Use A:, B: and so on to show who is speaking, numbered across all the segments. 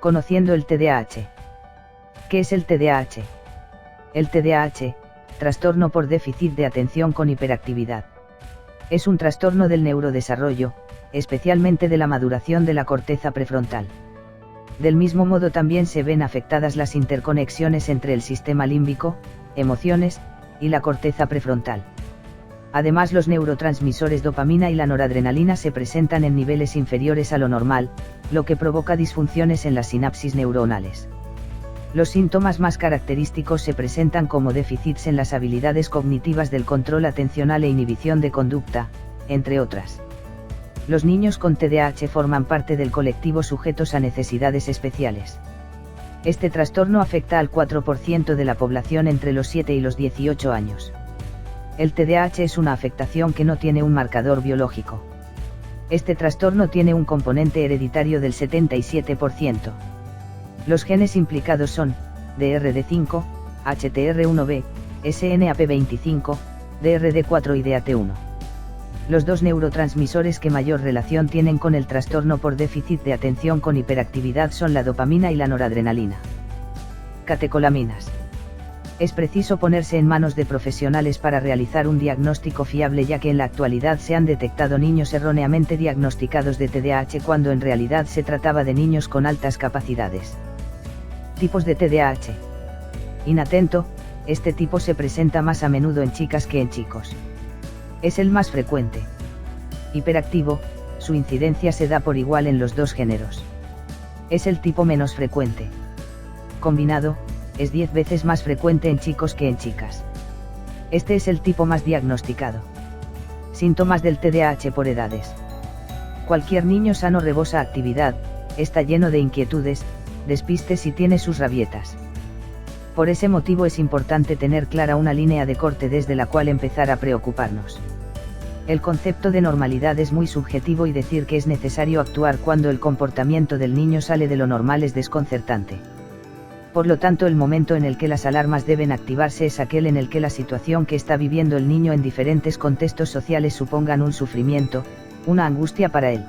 A: Conociendo el TDAH. ¿Qué es el TDAH? El TDAH, trastorno por déficit de atención con hiperactividad. Es un trastorno del neurodesarrollo, especialmente de la maduración de la corteza prefrontal. Del mismo modo también se ven afectadas las interconexiones entre el sistema límbico, emociones, y la corteza prefrontal. Además, los neurotransmisores dopamina y la noradrenalina se presentan en niveles inferiores a lo normal, lo que provoca disfunciones en las sinapsis neuronales. Los síntomas más característicos se presentan como déficits en las habilidades cognitivas del control atencional e inhibición de conducta, entre otras. Los niños con TDAH forman parte del colectivo sujetos a necesidades especiales. Este trastorno afecta al 4% de la población entre los 7 y los 18 años. El TDAH es una afectación que no tiene un marcador biológico. Este trastorno tiene un componente hereditario del 77%. Los genes implicados son DRD5, HTR1B, SNAP25, DRD4 y DAT1. Los dos neurotransmisores que mayor relación tienen con el trastorno por déficit de atención con hiperactividad son la dopamina y la noradrenalina. Catecolaminas. Es preciso ponerse en manos de profesionales para realizar un diagnóstico fiable, ya que en la actualidad se han detectado niños erróneamente diagnosticados de TDAH cuando en realidad se trataba de niños con altas capacidades. Tipos de TDAH. Inatento, este tipo se presenta más a menudo en chicas que en chicos. Es el más frecuente. Hiperactivo, su incidencia se da por igual en los dos géneros. Es el tipo menos frecuente. Combinado, es 10 veces más frecuente en chicos que en chicas. Este es el tipo más diagnosticado. Síntomas del TDAH por edades. Cualquier niño sano rebosa actividad, está lleno de inquietudes, despistes y tiene sus rabietas. Por ese motivo es importante tener clara una línea de corte desde la cual empezar a preocuparnos. El concepto de normalidad es muy subjetivo y decir que es necesario actuar cuando el comportamiento del niño sale de lo normal es desconcertante. Por lo tanto, el momento en el que las alarmas deben activarse es aquel en el que la situación que está viviendo el niño en diferentes contextos sociales supongan un sufrimiento, una angustia para él.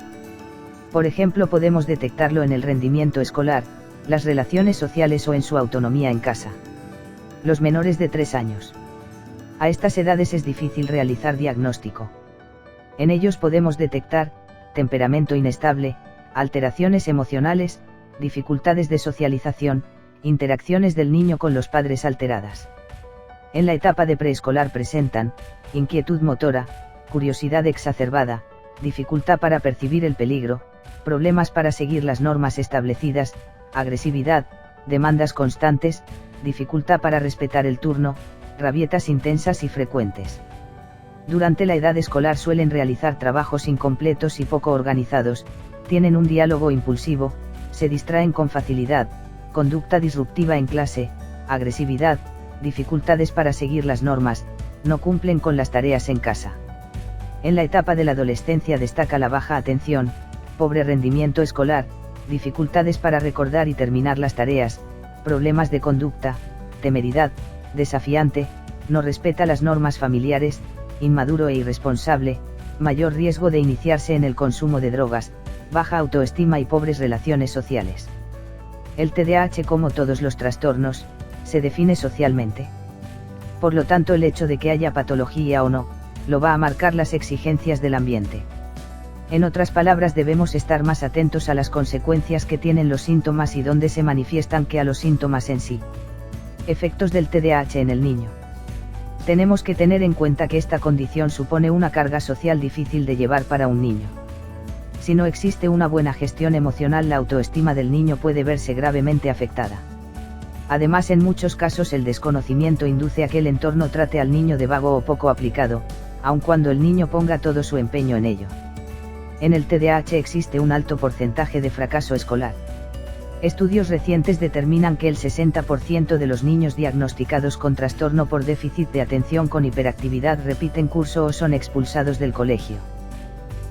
A: Por ejemplo, podemos detectarlo en el rendimiento escolar, las relaciones sociales o en su autonomía en casa. Los menores de 3 años. A estas edades es difícil realizar diagnóstico. En ellos podemos detectar temperamento inestable, alteraciones emocionales, dificultades de socialización, interacciones del niño con los padres alteradas. En la etapa de preescolar presentan inquietud motora, curiosidad exacerbada, dificultad para percibir el peligro, problemas para seguir las normas establecidas, agresividad, demandas constantes, dificultad para respetar el turno, rabietas intensas y frecuentes. Durante la edad escolar suelen realizar trabajos incompletos y poco organizados, tienen un diálogo impulsivo, se distraen con facilidad, conducta disruptiva en clase, agresividad, dificultades para seguir las normas, no cumplen con las tareas en casa. En la etapa de la adolescencia destaca la baja atención, pobre rendimiento escolar, dificultades para recordar y terminar las tareas, problemas de conducta, temeridad, desafiante, no respeta las normas familiares, inmaduro e irresponsable, mayor riesgo de iniciarse en el consumo de drogas, baja autoestima y pobres relaciones sociales. El TDAH, como todos los trastornos, se define socialmente. Por lo tanto, el hecho de que haya patología o no, lo va a marcar las exigencias del ambiente. En otras palabras, debemos estar más atentos a las consecuencias que tienen los síntomas y dónde se manifiestan que a los síntomas en sí. Efectos del TDAH en el niño. Tenemos que tener en cuenta que esta condición supone una carga social difícil de llevar para un niño. Si no existe una buena gestión emocional, la autoestima del niño puede verse gravemente afectada. Además, en muchos casos el desconocimiento induce a que el entorno trate al niño de vago o poco aplicado, aun cuando el niño ponga todo su empeño en ello. En el TDAH existe un alto porcentaje de fracaso escolar. Estudios recientes determinan que el 60% de los niños diagnosticados con trastorno por déficit de atención con hiperactividad repiten curso o son expulsados del colegio.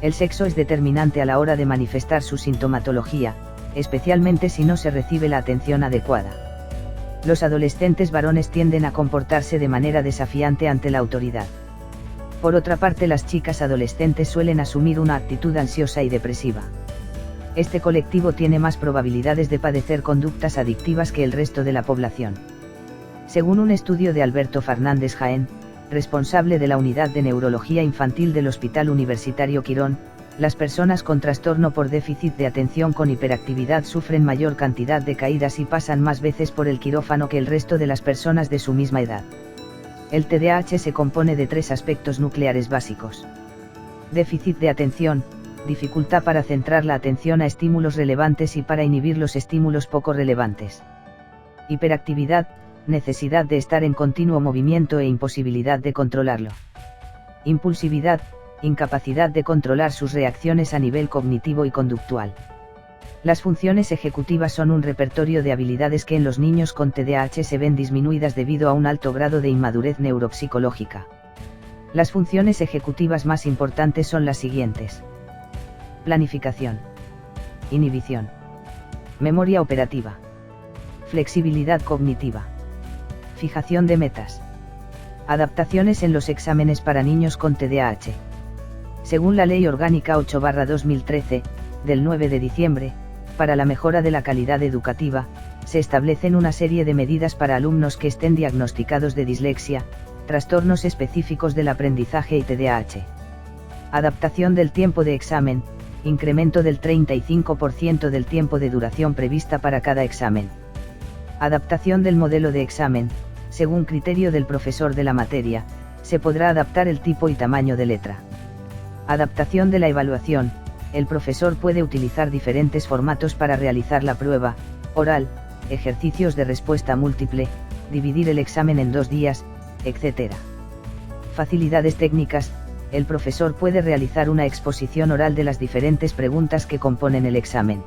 A: El sexo es determinante a la hora de manifestar su sintomatología, especialmente si no se recibe la atención adecuada. Los adolescentes varones tienden a comportarse de manera desafiante ante la autoridad. Por otra parte, las chicas adolescentes suelen asumir una actitud ansiosa y depresiva. Este colectivo tiene más probabilidades de padecer conductas adictivas que el resto de la población. Según un estudio de Alberto Fernández Jaén, responsable de la Unidad de Neurología Infantil del Hospital Universitario Quirón, las personas con trastorno por déficit de atención con hiperactividad sufren mayor cantidad de caídas y pasan más veces por el quirófano que el resto de las personas de su misma edad. El TDAH se compone de 3 aspectos nucleares básicos. Déficit de atención, dificultad para centrar la atención a estímulos relevantes y para inhibir los estímulos poco relevantes. Hiperactividad, necesidad de estar en continuo movimiento e imposibilidad de controlarlo. Impulsividad, incapacidad de controlar sus reacciones a nivel cognitivo y conductual. Las funciones ejecutivas son un repertorio de habilidades que en los niños con TDAH se ven disminuidas debido a un alto grado de inmadurez neuropsicológica. Las funciones ejecutivas más importantes son las siguientes: planificación, inhibición, memoria operativa, flexibilidad cognitiva, fijación de metas. Adaptaciones en los exámenes para niños con TDAH. Según la Ley Orgánica 8/2013, del 9 de diciembre, para la mejora de la calidad educativa, se establecen una serie de medidas para alumnos que estén diagnosticados de dislexia, trastornos específicos del aprendizaje y TDAH. Adaptación del tiempo de examen, incremento del 35% del tiempo de duración prevista para cada examen. Adaptación del modelo de examen, según criterio del profesor de la materia, se podrá adaptar el tipo y tamaño de letra. Adaptación de la evaluación, el profesor puede utilizar diferentes formatos para realizar la prueba, oral, ejercicios de respuesta múltiple, dividir el examen en 2 días, etc. Facilidades técnicas, el profesor puede realizar una exposición oral de las diferentes preguntas que componen el examen.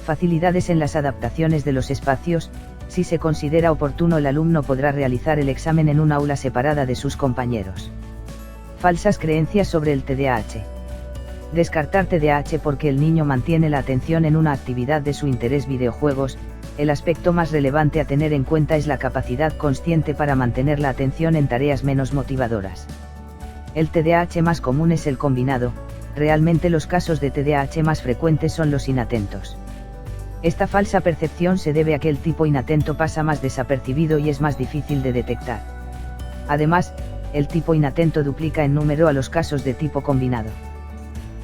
A: Facilidades en las adaptaciones de los espacios, si se considera oportuno el alumno podrá realizar el examen en un aula separada de sus compañeros. Falsas creencias sobre el TDAH. Descartar TDAH porque el niño mantiene la atención en una actividad de su interés videojuegos, el aspecto más relevante a tener en cuenta es la capacidad consciente para mantener la atención en tareas menos motivadoras. El TDAH más común es el combinado, realmente los casos de TDAH más frecuentes son los inatentos. Esta falsa percepción se debe a que el tipo inatento pasa más desapercibido y es más difícil de detectar. Además, el tipo inatento duplica en número a los casos de tipo combinado.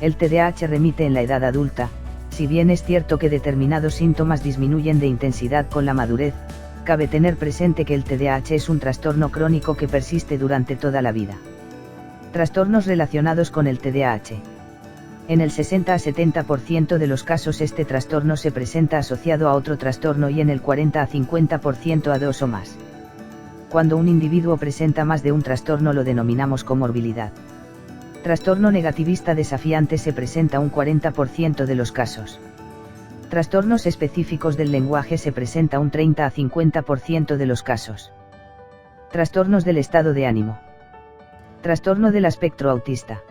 A: El TDAH remite en la edad adulta, si bien es cierto que determinados síntomas disminuyen de intensidad con la madurez, cabe tener presente que el TDAH es un trastorno crónico que persiste durante toda la vida. Trastornos relacionados con el TDAH. En el 60 a 70% de los casos este trastorno se presenta asociado a otro trastorno y en el 40 a 50% a 2 o más. Cuando un individuo presenta más de un trastorno lo denominamos comorbilidad. Trastorno negativista desafiante se presenta un 40% de los casos. Trastornos específicos del lenguaje se presenta un 30 a 50% de los casos. Trastornos del estado de ánimo. Trastorno del espectro autista.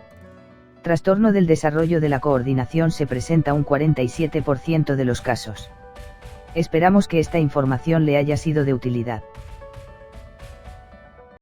A: Trastorno del desarrollo de la coordinación se presenta un 47% de los casos. Esperamos que esta información le haya sido de utilidad.